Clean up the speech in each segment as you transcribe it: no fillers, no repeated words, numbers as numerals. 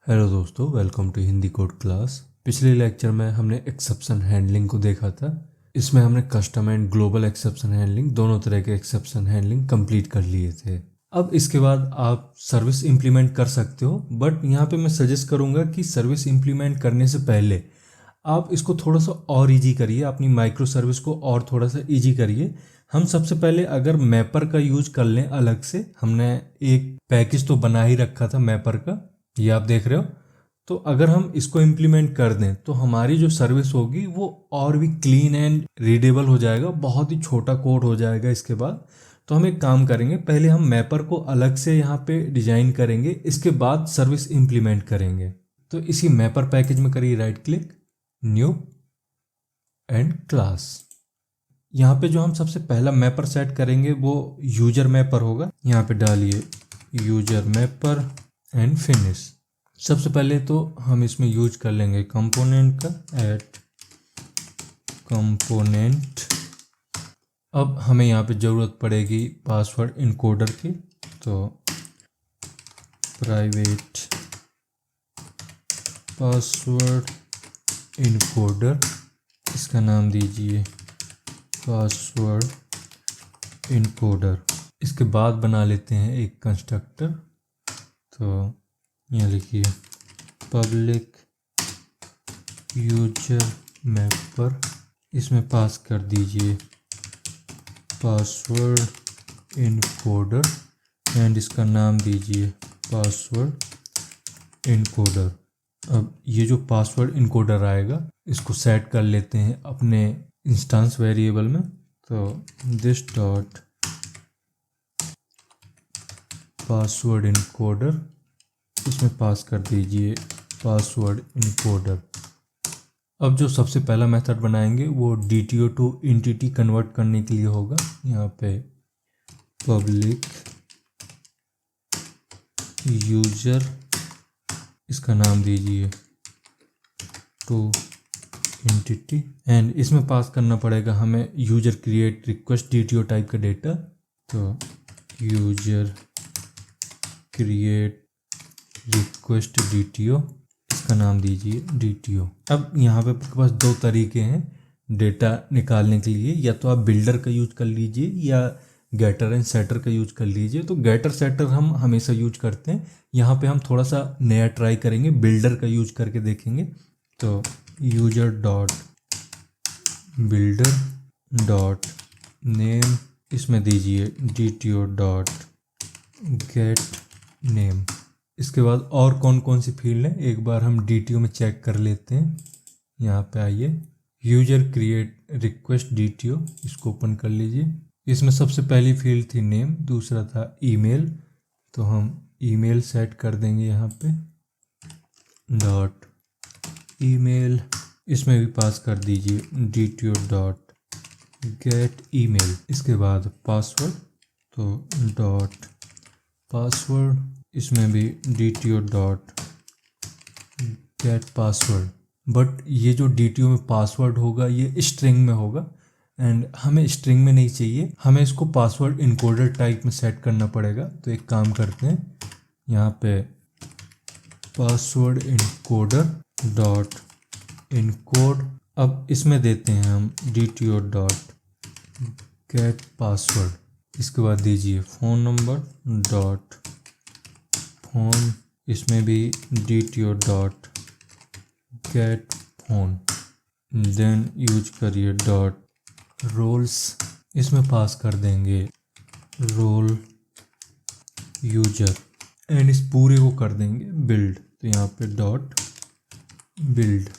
Hello दोस्तों, welcome to Hindi code class. पिछले lecture में हमने एक्सेप्शन हैंडलिंग को देखा था। इसमें हमने custom and global exception handling दोनों तरह के एक्सेप्शन हैंडलिंग कंप्लीट कर लिए थे। अब इसके बाद आप सर्विस इंप्लीमेंट कर सकते हो, बट यहाँ पे मैं सजेस्ट करूँगा कि सर्विस इंप्लीमेंट करने से पहले आप इसको थोड़ा सा और ईजी करिए, अपनी माइक्रो सर्विस को और थोड़ा सा ईजी करिए। हम सबसे पहले अगर मैपर का यूज कर लें अलग से, हमने एक पैकेज तो बना ही रखा था मैपर का, ये आप देख रहे हो। तो अगर हम इसको इम्प्लीमेंट कर दें तो हमारी जो सर्विस होगी वो और भी क्लीन एंड रीडेबल हो जाएगा, बहुत ही छोटा कोड हो जाएगा। इसके बाद तो हम एक काम करेंगे, पहले हम मैपर को अलग से यहाँ पे डिजाइन करेंगे, इसके बाद सर्विस इम्प्लीमेंट करेंगे। तो इसी मैपर पैकेज में करिए right click, new and class. यहाँ पे जो हम सबसे पहला मैपर सेट करेंगे वो यूजर मैपर होगा। यहाँ पे डालिए यूजर मैपर एंड फिनिश। सबसे पहले तो हम इसमें यूज कर लेंगे कंपोनेंट का, ऐड कंपोनेंट। अब हमें यहाँ पे ज़रूरत पड़ेगी पासवर्ड इनकोडर की, तो प्राइवेट पासवर्ड इनकोडर, इसका नाम दीजिए पासवर्ड इनकोडर। इसके बाद बना लेते हैं एक कंस्ट्रक्टर, तो यहाँ लिखिए पब्लिक यूजर मैपर, इसमें पास कर दीजिए पासवर्ड इनकोडर एंड इसका नाम दीजिए पासवर्ड इनकोडर। अब ये जो पासवर्ड इनकोडर आएगा इसको सेट कर लेते हैं अपने इंस्टेंस वेरिएबल में, तो दिस डॉट पासवर्ड इनकोडर, इसमें पास कर दीजिए पासवर्ड इनकोडर। अब जो सबसे पहला मेथड बनाएंगे वो DTO टू एंटिटी कन्वर्ट करने के लिए होगा। यहाँ पे पब्लिक यूजर, इसका नाम दीजिए टू एंटिटी एंड इसमें पास करना पड़ेगा हमें user create request DTO type का डेटा, तो यूजर क्रिएट रिक्वेस्ट DTO, इसका नाम दीजिए DTO। अब यहाँ पे आपके पास दो तरीके हैं डेटा निकालने के लिए, या तो आप बिल्डर का यूज कर लीजिए या गेटर एंड सेटर का यूज कर लीजिए। तो गेटर सेटर हम हमेशा यूज करते हैं, यहाँ पे हम थोड़ा सा नया ट्राई करेंगे, बिल्डर का यूज करके देखेंगे। तो user dot builder dot name, इसमें दीजिए DTO डॉट गेट नेम। इसके बाद और कौन कौन सी फील्ड है एक बार हम DTO में चेक कर लेते हैं। यहाँ पे आइए, यूजर क्रिएट रिक्वेस्ट DTO, इसको ओपन कर लीजिए। इसमें सबसे पहली फील्ड थी नेम, दूसरा था ईमेल, तो हम ईमेल सेट कर देंगे यहाँ पे डॉट ईमेल, इसमें भी पास कर दीजिए DTO डॉट गेट ईमेल। इसके बाद पासवर्ड, तो डॉट पासवर्ड, इसमें भी DTO dot gate password. But ये जो DTO में पासवर्ड होगा ये स्ट्रिंग में होगा एंड हमें स्ट्रिंग में नहीं चाहिए, हमें इसको पासवर्ड इनकोडर टाइप में सेट करना पड़ेगा। तो एक काम करते हैं, यहाँ पे पासवर्ड इनकोडर डॉट इनकोड, अब इसमें देते हैं हम DTO डॉट गेट पासवर्ड। इसके बाद दीजिए फ़ोन नंबर डॉट फोन, इसमें भी DTO dot get phone. Then use करिए डॉट रोल्स, इसमें पास कर देंगे रोल यूजर एंड इस पूरे को कर देंगे बिल्ड, तो यहाँ पे डॉट बिल्ड।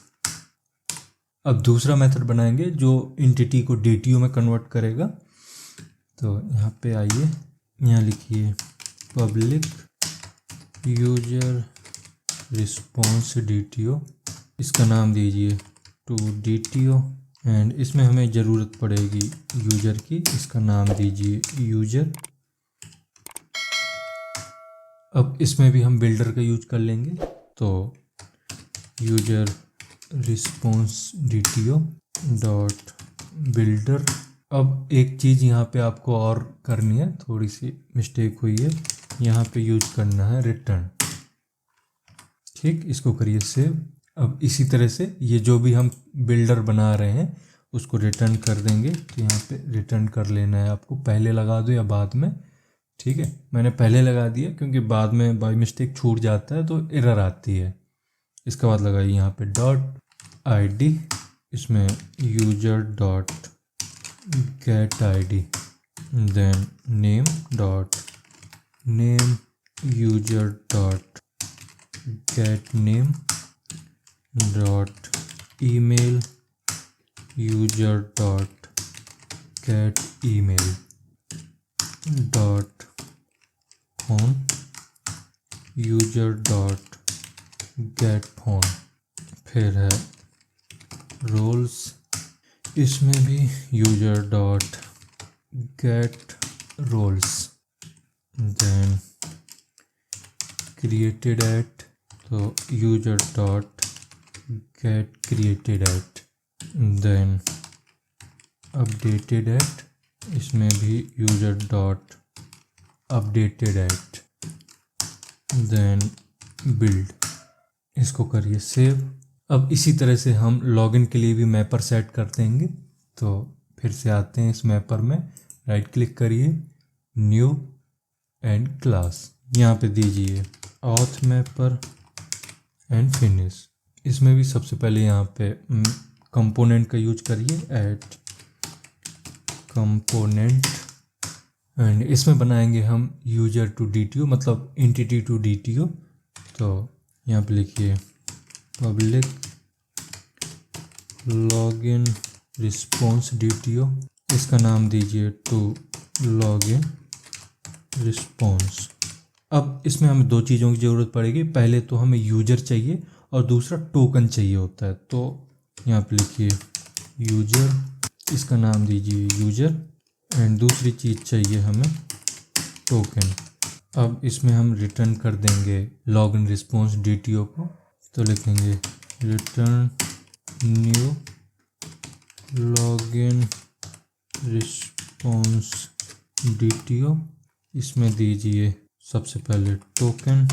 अब दूसरा मेथड बनाएंगे जो एंटिटी को DTO में कन्वर्ट करेगा। तो यहाँ पे आइए, यहाँ लिखिए पब्लिक यूजर रिस्पॉन्स DTO, इसका नाम दीजिए टू DTO एंड इसमें हमें ज़रूरत पड़ेगी यूजर की, इसका नाम दीजिए यूजर। अब इसमें भी हम बिल्डर का यूज कर लेंगे, तो user response DTO dot builder. अब एक चीज़ यहाँ पे आपको और करनी है, थोड़ी सी मिस्टेक हुई है, यहाँ पे यूज करना है रिटर्न। ठीक, इसको करिए सेव। अब इसी तरह से ये जो भी हम बिल्डर बना रहे हैं उसको रिटर्न कर देंगे। तो यहाँ पे रिटर्न कर लेना है आपको, पहले लगा दो या बाद में। ठीक है, मैंने पहले लगा दिया क्योंकि बाद में बाय मिस्टेक छूट जाता है तो एरर आती है। इसके बाद लगाइए यहाँ पे .id, इसमें user dot get ID, then name user dot get name dot email user dot get email dot phone user dot get phone. फिर है रोल्स, इसमें भी user dot get roles, then created at, तो user dot get created at, then updated at, इसमें भी user dot updated at, then build. इसको करिए save. अब इसी तरह से हम लॉगिन के लिए भी मैपर सेट कर देंगे। तो फिर से आते हैं इस मैपर में, राइट क्लिक करिए, न्यू एंड क्लास, यहाँ पे दीजिए ऑथ मैपर एंड फिनिश। इसमें भी सबसे पहले यहाँ पे कंपोनेंट का यूज करिए, ऐड कंपोनेंट, एंड इसमें बनाएंगे हम यूजर टू DTO, मतलब एंटिटी टू DTO। तो यहाँ पे लिखिए पब्लिक लॉगिन रिस्पॉन्स DTO, इसका नाम दीजिए टू लॉगिन रिस्पॉन्स। अब इसमें हमें दो चीज़ों की ज़रूरत पड़ेगी, पहले तो हमें यूजर चाहिए और दूसरा टोकन चाहिए होता है। तो यहाँ पे लिखिए यूजर, इसका नाम दीजिए यूजर, एंड दूसरी चीज़ चाहिए हमें टोकन। अब इसमें हम रिटर्न कर देंगे लॉगिन रिस्पॉन्स DTO को। तो लिखेंगे return new login response DTO, इसमें दीजिए सबसे पहले टोकन,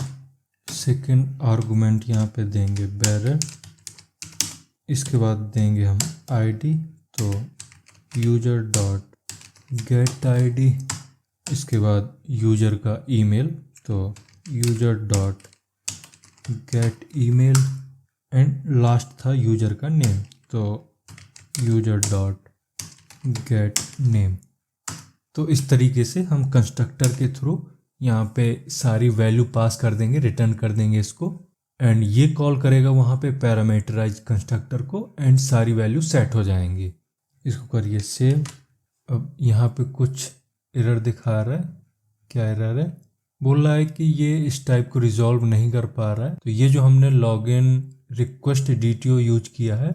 सेकंड आर्गुमेंट यहाँ पे देंगे बेरर, इसके बाद देंगे हम ID, तो यूजर डॉट गेट ID, इसके बाद यूजर का ईमेल, तो user dot get email, and last था यूजर का नेम, तो यूजर डॉट गेट नेम। तो इस तरीके से हम कंस्ट्रक्टर के थ्रू यहाँ पे सारी वैल्यू पास कर देंगे, रिटर्न कर देंगे इसको, एंड ये कॉल करेगा वहाँ पे पैरामीटराइज कंस्ट्रक्टर को, एंड सारी वैल्यू सेट हो जाएंगी। इसको करिए सेव। अब यहाँ पे कुछ एरर दिखा रहा है, क्या एरर है, बोल रहा है कि ये इस टाइप को रिजॉल्व नहीं कर पा रहा है। तो ये जो हमने लॉगिन रिक्वेस्ट DTO यूज किया है,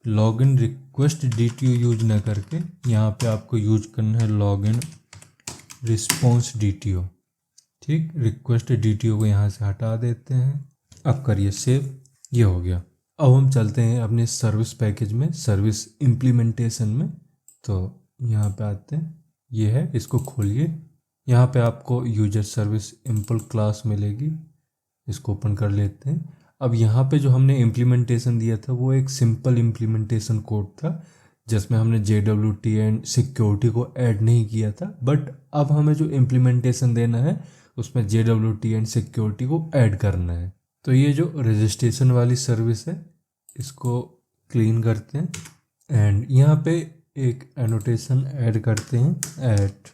लॉगिन रिक्वेस्ट DTO यूज न करके यहाँ पे आपको यूज करना है लॉगिन रिस्पॉन्स DTO। ठीक, रिक्वेस्ट DTO को यहाँ से हटा देते हैं। अब करिए सेव, ये हो गया। अब हम चलते हैं अपने सर्विस पैकेज में, सर्विस इम्प्लीमेंटेशन में। तो यहाँ पे आते हैं, ये है, इसको खोलिए। यहाँ पे आपको यूजर सर्विस इम्पल क्लास मिलेगी, इसको ओपन कर लेते हैं। अब यहाँ पे जो हमने इम्प्लीमेंटेशन दिया था वो एक सिंपल इम्प्लीमेंटेशन कोड था, जिसमें हमने JWT एंड सिक्योरिटी को ऐड नहीं किया था। बट अब हमें जो इम्प्लीमेंटेशन देना है उसमें JWT एंड सिक्योरिटी को ऐड करना है। तो ये जो रजिस्ट्रेशन वाली सर्विस है इसको क्लीन करते हैं, एंड यहाँ पे एक एनोटेशन ऐड करते हैं, ऐड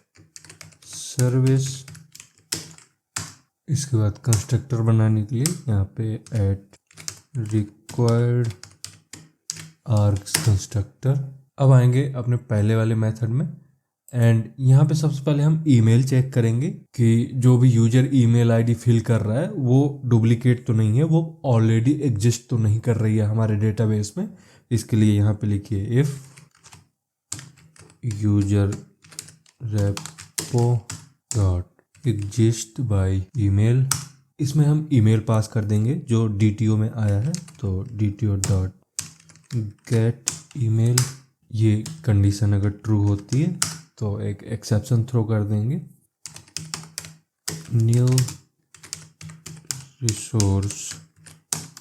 सर्विस। इसके बाद कंस्ट्रक्टर बनाने के लिए यहाँ पे ऐड रिक्वायर्ड आर्ग्स कंस्ट्रक्टर। अब आएंगे अपने पहले वाले मेथड में, एंड यहाँ पे सबसे पहले हम ईमेल चेक करेंगे कि जो भी यूजर ईमेल आईडी फिल कर रहा है वो डुप्लीकेट तो नहीं है, वो ऑलरेडी एग्जिस्ट तो नहीं कर रही है हमारे डेटाबेस में। इसके लिए यहाँ पे लिखिए if user repo dot exist by email, इसमें हम ईमेल पास कर देंगे जो DTO में आया है। तो DTO डॉट गेट ईमेल, ये कंडीशन अगर ट्रू होती है तो एक एक्सेप्शन थ्रो कर देंगे, न्यू रिसोर्स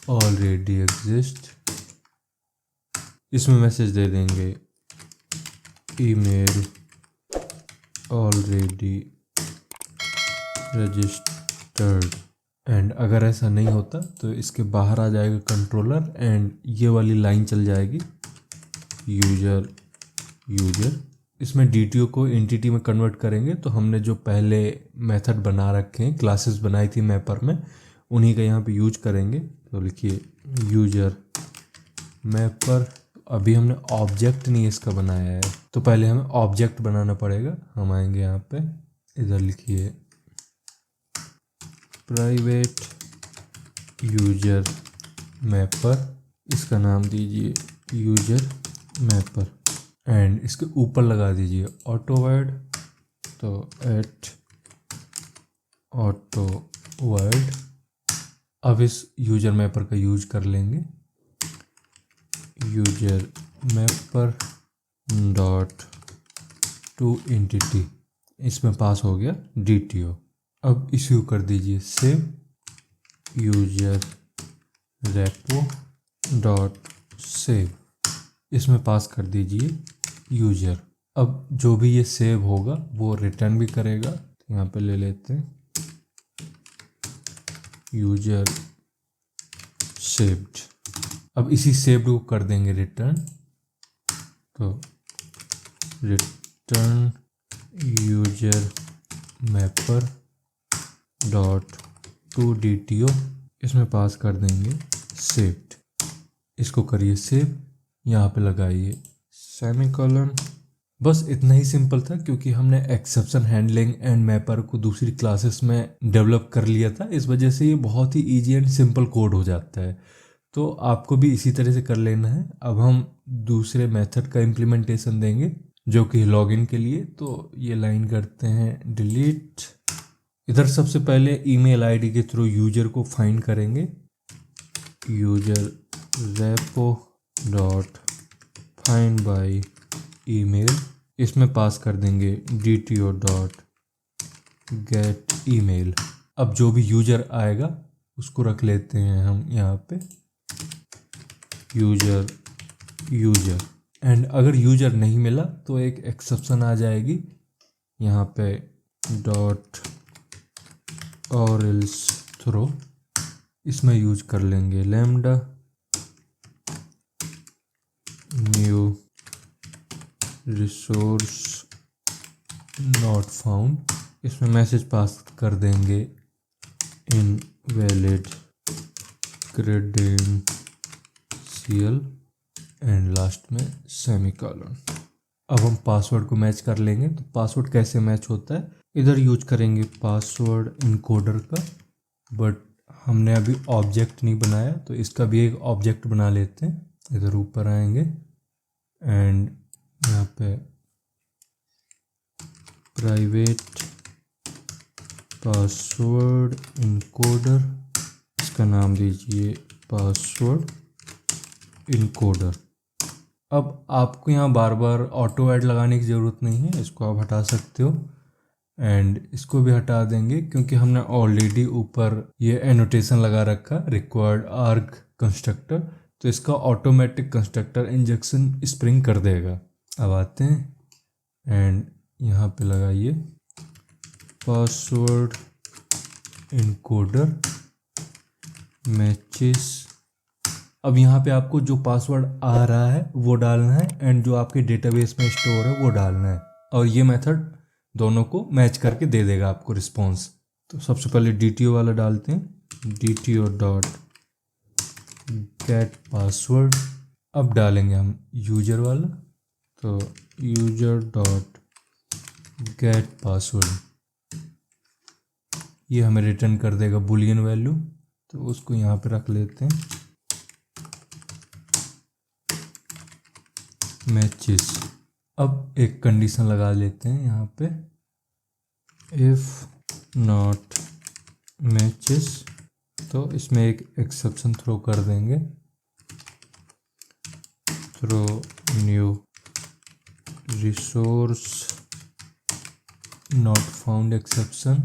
ऑलरेडी एग्जिस्ट, इसमें मैसेज दे देंगे ईमेल ऑलरेडी रजिस्टर्ड। एंड अगर ऐसा नहीं होता तो इसके बाहर आ जाएगा कंट्रोलर एंड ये वाली लाइन चल जाएगी यूजर। इसमें डीटीओ को एंटिटी में कन्वर्ट करेंगे तो हमने जो पहले मेथड बना रखे हैं, क्लासेस बनाई थी मैपर में, उन्हीं का यहाँ पे यूज करेंगे। तो लिखिए यूजर मैपर। अभी हमने ऑब्जेक्ट नहीं इसका बनाया है, तो पहले हमें ऑब्जेक्ट बनाना पड़ेगा। हम आएंगे यहाँ पे, इधर लिखिए प्राइवेट यूजर मैपर, इसका नाम दीजिए यूजर मैपर एंड इसके ऊपर लगा दीजिए ऑटोवर्ड। तो एट ऑटोवर्ड। अब इस यूजर मैपर का यूज कर लेंगे user mapper dot to entity, इसमें पास हो गया डीटीओ। अब इश्यू कर दीजिए save user repo dot save, इसमें पास कर दीजिए यूजर। अब जो भी ये सेव होगा वो रिटर्न भी करेगा। तो यहाँ पे ले लेते हैं यूजर सेव्ड। अब इसी सेव्ड को कर देंगे रिटर्न। तो return user mapper dot to DTO, इसमें पास कर देंगे सेव्ड। इसको करिए सेव, यहाँ पे लगाइए सेमीकोलन। बस इतना ही सिंपल था, क्योंकि हमने एक्सेप्शन हैंडलिंग एंड मैपर को दूसरी क्लासेस में डेवलप कर लिया था। इस वजह से ये बहुत ही इजी एंड सिंपल कोड हो जाता है। तो आपको भी इसी तरह से कर लेना है। अब हम दूसरे मेथड का इम्प्लीमेंटेशन देंगे जो कि लॉगिन के लिए। तो ये लाइन करते हैं डिलीट। इधर सबसे पहले ईमेल आईडी के थ्रू यूजर को फाइंड करेंगे user repo dot find by email, इसमें पास कर देंगे डीटीओ डॉट गेट ईमेल। अब जो भी यूजर आएगा उसको रख लेते हैं हम यहाँ पे यूजर एंड अगर यूजर नहीं मिला तो एक एक्सेप्शन आ जाएगी यहाँ पे डॉट और एल्स थ्रो, इसमें यूज कर लेंगे lambda new resource not found, इसमें मैसेज पास कर देंगे इनवैलिड क्रेडेंशियल एंड लास्ट में सेमीकोलन। अब हम पासवर्ड को मैच कर लेंगे। तो पासवर्ड कैसे मैच होता है, इधर यूज करेंगे पासवर्ड इनकोडर का, बट हमने अभी ऑब्जेक्ट नहीं बनाया तो इसका भी एक ऑब्जेक्ट बना लेते हैं। इधर ऊपर आएंगे एंड यहाँ पे प्राइवेट पासवर्ड इनकोडर, इसका नाम दीजिए पासवर्ड इनकोडर। अब आपको यहाँ बार बार ऑटो ऐड लगाने की ज़रूरत नहीं है, इसको आप हटा सकते हो एंड इसको भी हटा देंगे क्योंकि हमने ऑलरेडी ऊपर ये एनोटेशन लगा रखा रिक्वायर्ड आर्ग कंस्ट्रक्टर, तो इसका ऑटोमेटिक कंस्ट्रक्टर इंजेक्शन स्प्रिंग कर देगा। अब आते हैं एंड यहाँ पे लगाइए पासवर्ड इनकोडर मैचेस। अब यहाँ पे आपको जो पासवर्ड आ रहा है वो डालना है एंड जो आपके डेटाबेस में स्टोर है वो डालना है, और ये मेथड दोनों को मैच करके दे देगा आपको रिस्पॉन्स। तो सबसे पहले डीटीओ वाला डालते हैं डीटीओ डॉट गेट पासवर्ड। अब डालेंगे हम यूजर वाला, तो यूजर डॉट गेट पासवर्ड, ये हमें रिटर्न कर देगा बुलियन वैल्यू, तो उसको यहाँ पे रख लेते हैं मैचेस। अब एक कंडीशन लगा लेते हैं यहाँ पे इफ नॉट मैचेस, तो इसमें एक एक्सेप्शन थ्रो कर देंगे throw new resource not found exception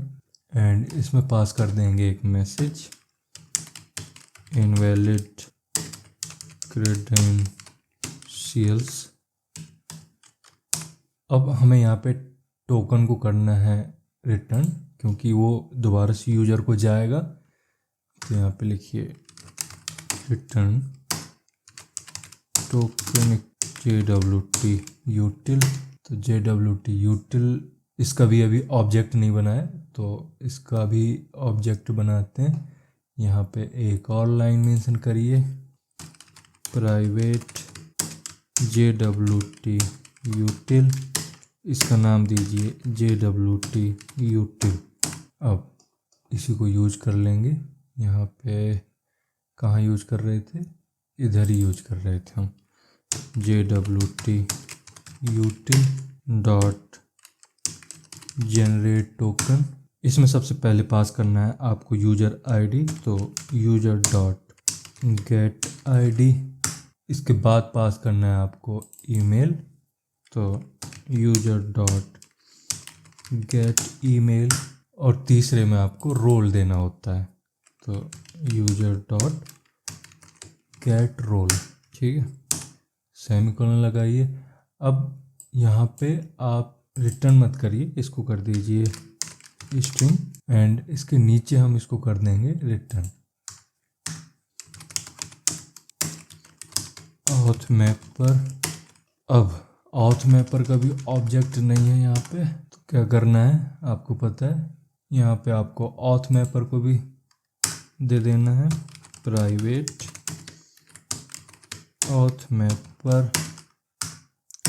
and इसमें पास कर देंगे एक मैसेज इनवैलिड क्रेडेंशियल्स। अब हमें यहाँ पे टोकन को करना है रिटर्न, क्योंकि वो दोबारा से यूजर को जाएगा। तो यहाँ पे लिखिए रिटर्न टोकन JWT यूटिल। तो JWT यूटिल, इसका भी अभी ऑब्जेक्ट नहीं बना है, तो इसका भी ऑब्जेक्ट बनाते हैं। यहाँ पे एक और लाइन मेंशन करिए, प्राइवेट JWT यूटिल, इसका नाम दीजिए JWT यूटिल। अब इसी को यूज कर लेंगे। यहाँ पे कहाँ यूज कर रहे थे, इधर ही यूज कर रहे थे हम। JWT यूटिल dot generate token. इसमें सबसे पहले पास करना है आपको यूजर आईडी, तो यूजर डॉट गेट आईडी। इसके बाद पास करना है आपको ईमेल, तो यूजर डॉट गेट ईमेल। और तीसरे में आपको रोल देना होता है, तो यूजर डॉट गेट रोल। ठीक है, सेमीकोलन लगाइए। अब यहाँ पे आप रिटर्न मत करिए, इसको कर दीजिए स्ट्रिंग, एंड इसके नीचे हम इसको कर देंगे रिटर्न। Auth mapper. अब ऑथ मैपर का भी ऑब्जेक्ट नहीं है यहाँ पे, तो क्या करना है आपको पता है। यहाँ पे आपको ऑथ मैपर को भी दे देना है, प्राइवेट ऑथ मैपर।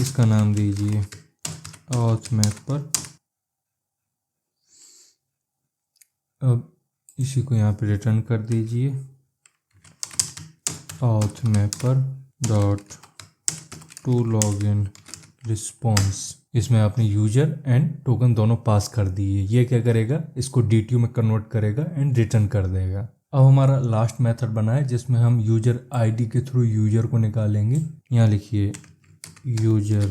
इसका नाम दीजिए ऑथ मैपर। अब इसी को यहाँ पे रिटर्न कर दीजिए, auth mapper dot to login response. इसमें आपने यूजर एंड टोकन दोनों पास कर दिए। ये क्या करेगा, इसको DTO में कन्वर्ट करेगा एंड रिटर्न कर देगा। अब हमारा लास्ट मेथड बना है जिसमें हम यूजर आईडी के थ्रू यूजर को निकालेंगे। यहाँ लिखिए user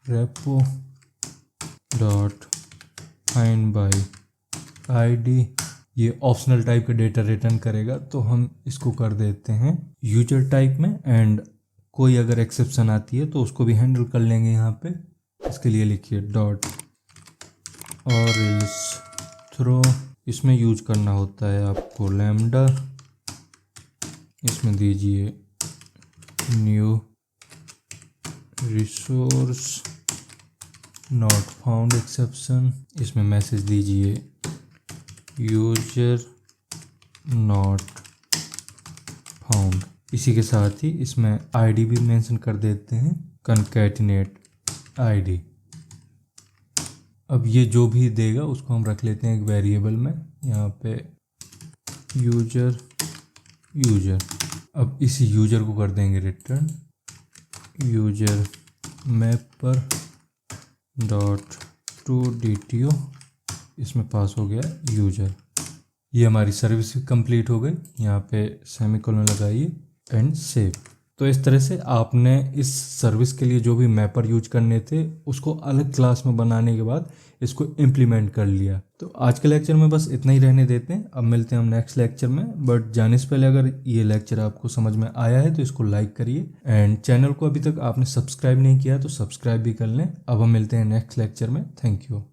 repo dot find by ID. ये ऑप्शनल टाइप का डेटा रिटर्न करेगा, तो हम इसको कर देते हैं यूजर टाइप में, एंड कोई अगर एक्सेप्शन आती है तो उसको भी हैंडल कर लेंगे यहाँ पे। इसके लिए लिखिए डॉट और एल्स थ्रो। इसमें यूज करना होता है आपको लैम्डा। इसमें दीजिए new resource not found exception. इसमें मैसेज दीजिए यूजर नॉट फाउंड। इसी के साथ ही इसमें आईडी भी मेंशन कर देते हैं, कनकैटिनेट आईडी। अब ये जो भी देगा उसको हम रख लेते हैं एक वेरिएबल में, यहाँ पे यूजर। अब इसी यूजर को कर देंगे return user mapper dot to DTO। इसमें पास हो गया यूजर। ये हमारी सर्विस कंप्लीट हो गई। यहाँ पे सेमीकोलन लगाइए एंड सेव। तो इस तरह से आपने इस सर्विस के लिए जो भी मैपर यूज करने थे उसको अलग क्लास में बनाने के बाद इसको इम्प्लीमेंट कर लिया। तो आज के लेक्चर में बस इतना ही रहने देते हैं। अब मिलते हैं हम नेक्स्ट लेक्चर में। बट जाने से पहले अगर ये लेक्चर आपको समझ में आया है तो इसको लाइक करिए, एंड चैनल को अभी तक आपने सब्सक्राइब नहीं किया तो सब्सक्राइब भी कर लें। अब हम मिलते हैं नेक्स्ट लेक्चर में। Thank you.